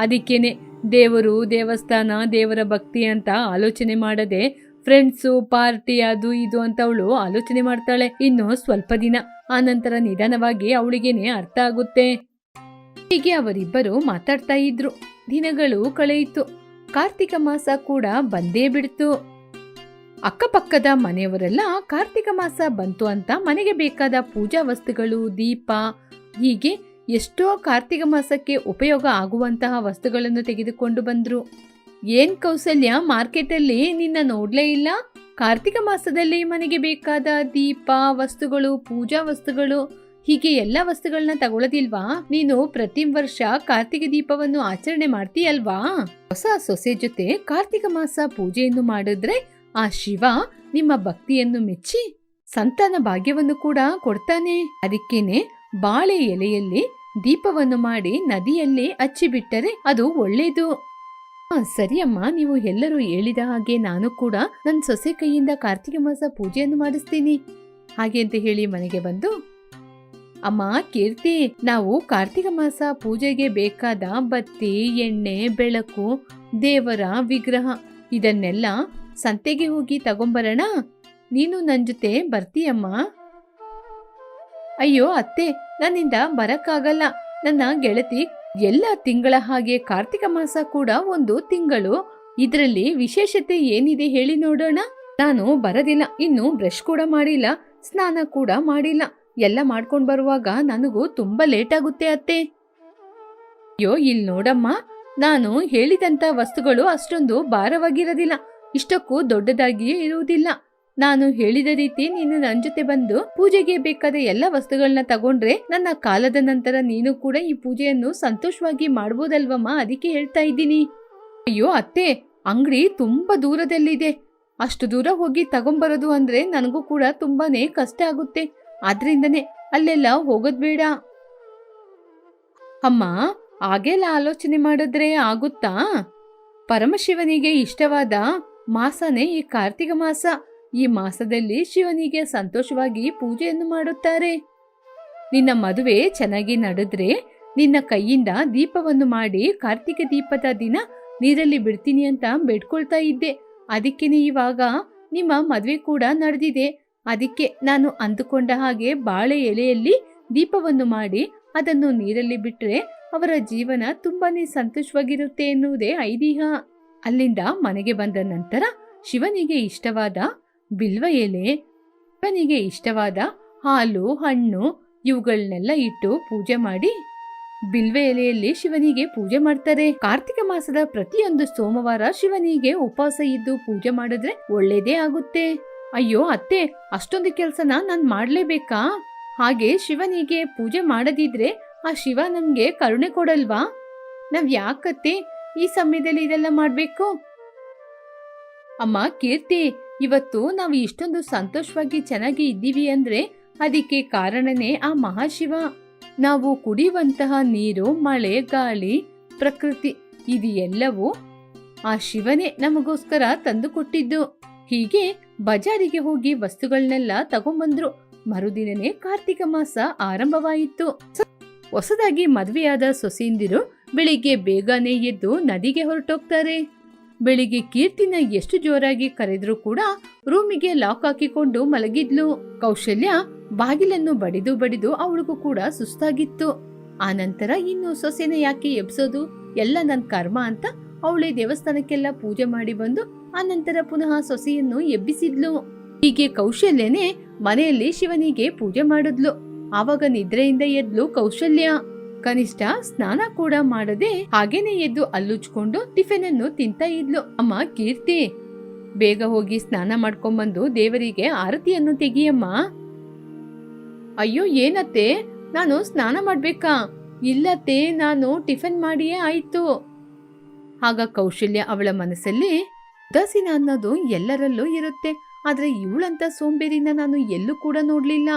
ಅದಕ್ಕೇನೆ ದೇವರು, ದೇವಸ್ಥಾನ, ದೇವರ ಭಕ್ತಿ ಅಂತ ಆಲೋಚನೆ ಮಾಡದೆ ಫ್ರೆಂಡ್ಸು, ಪಾರ್ಟಿ, ಅದು ಇದು ಅಂತ ಅವಳು ಆಲೋಚನೆ ಮಾಡ್ತಾಳೆ. ಇನ್ನು ಸ್ವಲ್ಪ ದಿನ ಆನಂತರ ನಿಧಾನವಾಗಿ ಅವಳಿಗೇನೆ ಅರ್ಥ ಆಗುತ್ತೆ. ಹೀಗೆ ಅವರಿಬ್ಬರು ಮಾತಾಡ್ತಾ ಇದ್ರು. ದಿನಗಳು ಕಳೆಯಿತು. ಕಾರ್ತಿಕ ಮಾಸ ಕೂಡ ಬಂದೇ ಬಿಡ್ತು. ಅಕ್ಕಪಕ್ಕದ ಮನೆಯವರೆಲ್ಲ ಕಾರ್ತಿಕ ಮಾಸ ಬಂತು ಅಂತ ಮನೆಗೆ ಬೇಕಾದ ಪೂಜಾ ವಸ್ತುಗಳು, ದೀಪ, ಹೀಗೆ ಎಷ್ಟೋ ಕಾರ್ತಿಕ ಮಾಸಕ್ಕೆ ಉಪಯೋಗ ಆಗುವಂತಹ ವಸ್ತುಗಳನ್ನು ತೆಗೆದುಕೊಂಡು ಬಂದ್ರು. ಏನ್ ಕೌಸಲ್ಯ, ಮಾರ್ಕೆಟಲ್ಲಿ ನಿನ್ನ ನೋಡ್ಲೇ ಇಲ್ಲ? ಕಾರ್ತಿಕ ಮಾಸದಲ್ಲಿ ಮನೆಗೆ ಬೇಕಾದ ದೀಪ, ವಸ್ತುಗಳು, ಪೂಜಾ ವಸ್ತುಗಳು, ಹೀಗೆ ಎಲ್ಲ ವಸ್ತುಗಳನ್ನ ತಗೊಳ್ಳೋದಿಲ್ವಾ? ನೀನು ಪ್ರತಿ ವರ್ಷ ಕಾರ್ತಿಕ ದೀಪವನ್ನು ಆಚರಣೆ ಮಾಡ್ತೀಯಲ್ವಾ? ಹೊಸ ಸೊಸೆ ಜೊತೆ ಕಾರ್ತಿಕ ಮಾಸ ಪೂಜೆಯನ್ನು ಮಾಡಿದ್ರೆ ಆ ಶಿವ ನಿಮ್ಮ ಭಕ್ತಿಯನ್ನು ಮೆಚ್ಚಿ ಸಂತಾನ ಭಾಗ್ಯವನ್ನು ಕೂಡ ಕೊಡ್ತಾನೆ. ಅದಕ್ಕೇನೆ ಬಾಳೆ ಎಲೆಯಲ್ಲಿ ದೀಪವನ್ನು ಮಾಡಿ ನದಿಯಲ್ಲಿ ಹಚ್ಚಿಬಿಟ್ಟರೆ ಅದು ಒಳ್ಳೇದು. ಸರಿ ಅಮ್ಮ, ನೀವು ಎಲ್ಲರೂ ಹೇಳಿದ ಹಾಗೆ ನಾನು ಕೂಡ ನನ್ನ ಸೊಸೆ ಕೈಯಿಂದ ಕಾರ್ತಿಕ ಮಾಸ ಪೂಜೆಯನ್ನು ಮಾಡಿಸ್ತೀನಿ ಹಾಗೆ ಅಂತ ಹೇಳಿ ಮನೆಗೆ ಬಂದು, ಅಮ್ಮ ಕೀರ್ತಿ, ನಾವು ಕಾರ್ತಿಕ ಮಾಸ ಪೂಜೆಗೆ ಬೇಕಾದ ಬತ್ತಿ, ಎಣ್ಣೆ, ಬೆಳಕು, ದೇವರ ವಿಗ್ರಹ ಇದನ್ನೆಲ್ಲ ಸಂತೆಗೆ ಹೋಗಿ ತಗೊಂಬರೋಣ. ನೀನು ನನ್ನ ಜೊತೆ ಬರ್ತೀಯಮ್ಮ? ಅಯ್ಯೋ ಅತ್ತೆ, ನನ್ನಿಂದ ಬರಕ್ಕಾಗಲ್ಲ. ನನ್ನ ಗೆಳತಿ ಎಲ್ಲ ತಿಂಗಳ ಹಾಗೆ ಕಾರ್ತಿಕ ಮಾಸ ಕೂಡ ಒಂದು ತಿಂಗಳು. ಇದರಲ್ಲಿ ವಿಶೇಷತೆ ಏನಿದೆ ಹೇಳಿ ನೋಡೋಣ. ನಾನು ಬರೋದಿಲ್ಲ. ಇನ್ನು ಬ್ರಷ್ ಕೂಡ ಮಾಡಿಲ್ಲ, ಸ್ನಾನ ಕೂಡ ಮಾಡಿಲ್ಲ. ಎಲ್ಲ ಮಾಡ್ಕೊಂಡ್ ಬರುವಾಗ ನನಗೂ ತುಂಬಾ ಲೇಟ್ ಆಗುತ್ತೆ ಅತ್ತೆ. ಅಯ್ಯೋ ಇಲ್ಲಿ ನೋಡಮ್ಮ, ನಾನು ಹೇಳಿದಂತ ವಸ್ತುಗಳು ಅಷ್ಟೊಂದು ಭಾರವಾಗಿರೋದಿಲ್ಲ, ಇಷ್ಟಕ್ಕೂ ದೊಡ್ಡದಾಗಿ ಇರುವುದಿಲ್ಲ. ನಾನು ಹೇಳಿದ ರೀತಿ ನೀನು ನನ್ನ ಜೊತೆ ಬಂದು ಪೂಜೆಗೆ ಬೇಕಾದ ಎಲ್ಲ ವಸ್ತುಗಳನ್ನ ತಗೊಂಡ್ರೆ ನನ್ನ ಕಾಲದ ನಂತರ ನೀನು ಕೂಡ ಈ ಪೂಜೆಯನ್ನು ಸಂತೋಷವಾಗಿ ಮಾಡ್ಬೋದಲ್ವಮ್ಮ, ಅದಕ್ಕೆ ಹೇಳ್ತಾ ಇದ್ದೀನಿ. ಅಯ್ಯೋ ಅತ್ತೆ, ಅಂಗಡಿ ತುಂಬಾ ದೂರದಲ್ಲಿದೆ. ಅಷ್ಟು ದೂರ ಹೋಗಿ ತಗೊಂಬರೋದು ಅಂದ್ರೆ ನನಗೂ ಕೂಡ ತುಂಬಾನೇ ಕಷ್ಟ ಆಗುತ್ತೆ. ಆದ್ರಿಂದನೇ ಅಲ್ಲೆಲ್ಲ ಹೋಗೋದ್ ಬೇಡ. ಅಮ್ಮ, ಹಾಗೆಲ್ಲ ಆಲೋಚನೆ ಮಾಡಿದ್ರೆ ಆಗುತ್ತಾ? ಪರಮಶಿವನಿಗೆ ಇಷ್ಟವಾದ ಮಾಸನೇ ಈ ಕಾರ್ತಿಕ ಮಾಸ. ಈ ಮಾಸದಲ್ಲಿ ಶಿವನಿಗೆ ಸಂತೋಷವಾಗಿ ಪೂಜೆಯನ್ನು ಮಾಡುತ್ತಾರೆ. ನಿನ್ನ ಮದುವೆ ಚೆನ್ನಾಗಿ ನಡೆದ್ರೆ ನಿನ್ನ ಕೈಯಿಂದ ದೀಪವನ್ನು ಮಾಡಿ ಕಾರ್ತಿಕ ದೀಪದ ದಿನ ನೀರಲ್ಲಿ ಬಿಡ್ತೀನಿ ಅಂತ ಬೇಡ್ಕೊಳ್ತಾ ಇದ್ದೆ. ಅದಕ್ಕೇನೆ ಇವಾಗ ನಿಮ್ಮ ಮದುವೆ ಕೂಡ ನಡೆದಿದೆ. ಅದಕ್ಕೆ ನಾನು ಅಂದುಕೊಂಡ ಹಾಗೆ ಬಾಳೆ ಎಲೆಯಲ್ಲಿ ದೀಪವನ್ನು ಮಾಡಿ ಅದನ್ನು ನೀರಲ್ಲಿ ಬಿಟ್ರೆ ಅವರ ಜೀವನ ತುಂಬಾನೇ ಸಂತೋಷವಾಗಿರುತ್ತೆ ಎನ್ನುವುದೇ ಐತಿಹ್ಯ. ಅಲ್ಲಿಂದ ಮನೆಗೆ ಬಂದ ನಂತರ ಶಿವನಿಗೆ ಇಷ್ಟವಾದ ಬಿಲ್ವ ಎಲೆ, ಶಿವನಿಗೆ ಇಷ್ಟವಾದ ಹಾಲು, ಹಣ್ಣು ಇವುಗಳನ್ನೆಲ್ಲ ಇಟ್ಟು ಪೂಜೆ ಮಾಡಿ ಬಿಲ್ವೆ ಎಲೆಯಲ್ಲಿ ಶಿವನಿಗೆ ಪೂಜೆ ಮಾಡ್ತಾರೆ. ಕಾರ್ತಿಕ ಮಾಸದ ಪ್ರತಿಯೊಂದು ಸೋಮವಾರ ಶಿವನಿಗೆ ಉಪವಾಸ ಇದ್ದು ಪೂಜೆ ಮಾಡಿದ್ರೆ ಒಳ್ಳೇದೇ ಆಗುತ್ತೆ. ಅಯ್ಯೋ ಅತ್ತೆ, ಅಷ್ಟೊಂದು ಕೆಲ್ಸನ ನಾನ್ ಮಾಡ್ಲೇಬೇಕಾ? ಹಾಗೆ ಶಿವನಿಗೆ ಪೂಜೆ ಮಾಡದಿದ್ರೆ ಆ ಶಿವ ನಮ್ಗೆ ಕರುಣೆ ಕೊಡಲ್ವಾ? ನಾವ್ ಯಾಕತ್ತೆ ಈ ಸಮಯದಲ್ಲಿ ಇದೆಲ್ಲ ಮಾಡ್ಬೇಕು? ಅಮ್ಮ ಕೀರ್ತಿ, ಇವತ್ತು ನಾವು ಇಷ್ಟೊಂದು ಸಂತೋಷವಾಗಿ ಚೆನ್ನಾಗಿ ಇದ್ದೀವಿ ಅಂದ್ರೆ ಅದಕ್ಕೆ ಕಾರಣನೇ ಆ ಮಹಾಶಿವ. ನಾವು ಕುಡಿಯುವಂತಹ ನೀರು, ಮಳೆ, ಗಾಳಿ, ಪ್ರಕೃತಿ ಇದು ಎಲ್ಲವೂ ಆ ಶಿವನೇ ನಮಗೋಸ್ಕರ ತಂದು ಕೊಟ್ಟಿದ್ದು. ಹೀಗೆ ಬಜಾರಿಗೆ ಹೋಗಿ ವಸ್ತುಗಳನ್ನೆಲ್ಲ ತಗೊಂಬಂದ್ರು. ಮರುದಿನನೇ ಕಾರ್ತಿಕ ಮಾಸ ಆರಂಭವಾಯಿತು. ಹೊಸದಾಗಿ ಮದ್ವೆಯಾದ ಸೊಸೆಯಂದಿರು ಬೆಳಿಗ್ಗೆ ಬೇಗನೆ ಎದ್ದು ನದಿಗೆ ಹೊರಟೋಗ್ತಾರೆ. ಬೆಳಿಗ್ಗೆ ಕೀರ್ತಿನ ಎಷ್ಟು ಜೋರಾಗಿ ಕರೆದ್ರೂ ಕೂಡ ರೂಮಿಗೆ ಲಾಕ್ ಹಾಕಿಕೊಂಡು ಮಲಗಿದ್ಲು. ಕೌಶಲ್ಯ ಬಾಗಿಲನ್ನು ಬಡಿದು ಬಡಿದು ಅವಳಿಗೂ ಕೂಡ ಸುಸ್ತಾಗಿತ್ತು. ಆನಂತರ ಇನ್ನು ಸೊಸೆನ ಯಾಕೆ ಎಬ್ಸೋದು, ಎಲ್ಲ ನನ್ ಕರ್ಮ ಅಂತ ಅವಳೇ ದೇವಸ್ಥಾನಕ್ಕೆಲ್ಲ ಪೂಜೆ ಮಾಡಿ ಬಂದು ಆನಂತರ ಪುನಃ ಸೊಸೆಯನ್ನು ಎಬ್ಬಿಸಿದ್ಲು. ಹೀಗೆ ಕೌಶಲ್ಯನೇ ಮನೆಯಲ್ಲಿ ಶಿವನಿಗೆ ಪೂಜೆ ಮಾಡಿದ್ಲು. ಆವಾಗ ನಿದ್ರೆಯಿಂದ ಎದ್ಲು ಕೌಶಲ್ಯ. ಕನಿಷ್ಠ ಸ್ನಾನ ಕೂಡ ಮಾಡದೆ ಹಾಗೇನೆ ಎದ್ದು ಅಲ್ಲುಚ್ಕೊಂಡು ಟಿಫಿನ್ ಅನ್ನು ತಿಂತ ಇದ್ಲು. ಅಮ್ಮ ಕೀರ್ತಿ, ಬೇಗ ಹೋಗಿ ಸ್ನಾನ ಮಾಡ್ಕೊಂಬಂದು ದೇವರಿಗೆ ಆರತಿಯನ್ನು ತೆಗಿಯಮ್ಮ. ಅಯ್ಯೋ ಏನತ್ತೆ, ನಾನು ಸ್ನಾನ ಮಾಡ್ಬೇಕಾ? ಇಲ್ಲತ್ತೆ, ನಾನು ಟಿಫಿನ್ ಮಾಡಿಯೇ ಆಯ್ತು. ಆಗ ಕೌಶಲ್ಯ ಅವಳ ಮನಸ್ಸಲ್ಲಿ ಉದಾಸೀನ ಅನ್ನೋದು ಎಲ್ಲರಲ್ಲೂ ಇರುತ್ತೆ, ಆದ್ರೆ ಇವಳಂತ ಸೋಂಬೇರಿನ ನಾನು ಎಲ್ಲೂ ಕೂಡ ನೋಡ್ಲಿಲ್ಲ.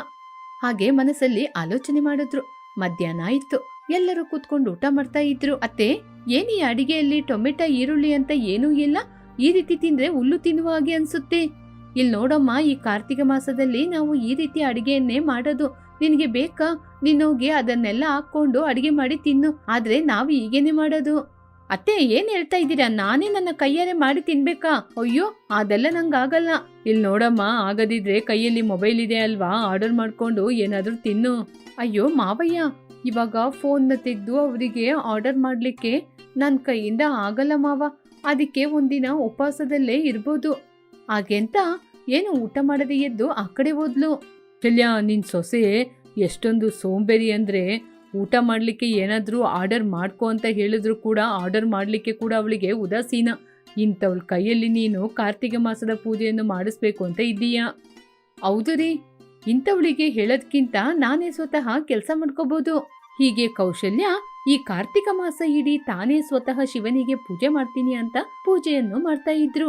ಹಾಗೆ ಮನಸ್ಸಲ್ಲಿ ಆಲೋಚನೆ ಮಾಡಿದ್ರು. ಮಧ್ಯಾಹ್ನ ಆಯ್ತು. ಎಲ್ಲರೂ ಕೂತ್ಕೊಂಡು ಊಟ ಮಾಡ್ತಾ ಇದ್ರು. ಅತ್ತೆ, ಏನಿ ಅಡಿಗೆಯಲ್ಲಿ ಟೊಮೆಟೊ ಈರುಳ್ಳಿ ಅಂತ ಏನೂ ಇಲ್ಲ, ಈ ರೀತಿ ತಿಂದ್ರೆ ಹುಲ್ಲು ತಿನ್ನುವ ಹಾಗೆ ಅನ್ಸುತ್ತೆ. ಇಲ್ಲಿ ನೋಡಮ್ಮ, ಈ ಕಾರ್ತಿಕ ಮಾಸದಲ್ಲಿ ನಾವು ಈ ರೀತಿ ಅಡಿಗೆಯನ್ನೇ ಮಾಡೋದು. ನಿನಗೆ ಬೇಕಾ? ನೀನೋಗಿ ಅದನ್ನೆಲ್ಲ ಹಾಕೊಂಡು ಅಡಿಗೆ ಮಾಡಿ ತಿನ್ನು. ಆದ್ರೆ ನಾವು ಹೀಗೇನೆ ಮಾಡೋದು. ಅತ್ತೆ, ಏನ್ ಹೇಳ್ತಾ ಇದ್ದೀರಾ? ನಾನೇ ನನ್ನ ಕೈಯಾರೆ ಮಾಡಿ ತಿನ್ಬೇಕಾ? ಅಯ್ಯೋ, ಅದೆಲ್ಲ ನಂಗಾಗಲ್ಲ. ಇಲ್ಲಿ ನೋಡಮ್ಮ, ಆಗದಿದ್ರೆ ಕೈಯಲ್ಲಿ ಮೊಬೈಲ್ ಇದೆ ಅಲ್ವಾ, ಆರ್ಡರ್ ಮಾಡ್ಕೊಂಡು ಏನಾದ್ರೂ ತಿನ್ನು. ಅಯ್ಯೋ ಮಾವಯ್ಯ, ಇವಾಗ ಫೋನ್ನ ತೆಗೆದು ಅವರಿಗೆ ಆರ್ಡರ್ ಮಾಡ್ಲಿಕ್ಕೆ ನನ್ನ ಕೈಯಿಂದ ಆಗಲ್ಲ ಮಾವ. ಅದಕ್ಕೆ ಒಂದಿನ ಉಪವಾಸದಲ್ಲೇ ಇರ್ಬೋದು. ಹಾಗೆಂತ ಏನು ಊಟ ಮಾಡದೆ ಎದ್ದು ಆ ಕಡೆ ಹೋದ್ಲು. ಕೌಶಲ್ಯ, ನಿನ್ ಸೊಸೆ ಎಷ್ಟೊಂದು ಸೋಂಬೇರಿ ಅಂದ್ರೆ, ಊಟ ಮಾಡ್ಲಿಕ್ಕೆ ಏನಾದ್ರೂ ಆರ್ಡರ್ ಮಾಡ್ಕೊ ಅಂತ ಹೇಳಿದ್ರು ಕೂಡ ಆರ್ಡರ್ ಮಾಡ್ಲಿಕ್ಕೆ ಕೂಡ ಅವಳಿಗೆ ಉದಾಸೀನ. ಇಂಥವಳ ಕೈಯಲ್ಲಿ ನೀನು ಕಾರ್ತಿಕ ಮಾಸದ ಪೂಜೆಯನ್ನು ಮಾಡಿಸ್ಬೇಕು ಅಂತ ಇದ್ದೀಯಾ? ಹೌದು ರೀ, ಇಂಥವಳಿಗೆ ಹೇಳೋದ್ಕಿಂತ ನಾನೇ ಸ್ವತಃ ಕೆಲಸ ಮಾಡ್ಕೋಬಹುದು. ಹೀಗೆ ಕೌಶಲ್ಯ ಈ ಕಾರ್ತಿಕ ಮಾಸ ಇಡೀ ತಾನೇ ಸ್ವತಃ ಶಿವನಿಗೆ ಪೂಜೆ ಮಾಡ್ತೀನಿ ಅಂತ ಪೂಜೆಯನ್ನು ಮಾಡ್ತಾ ಇದ್ರು.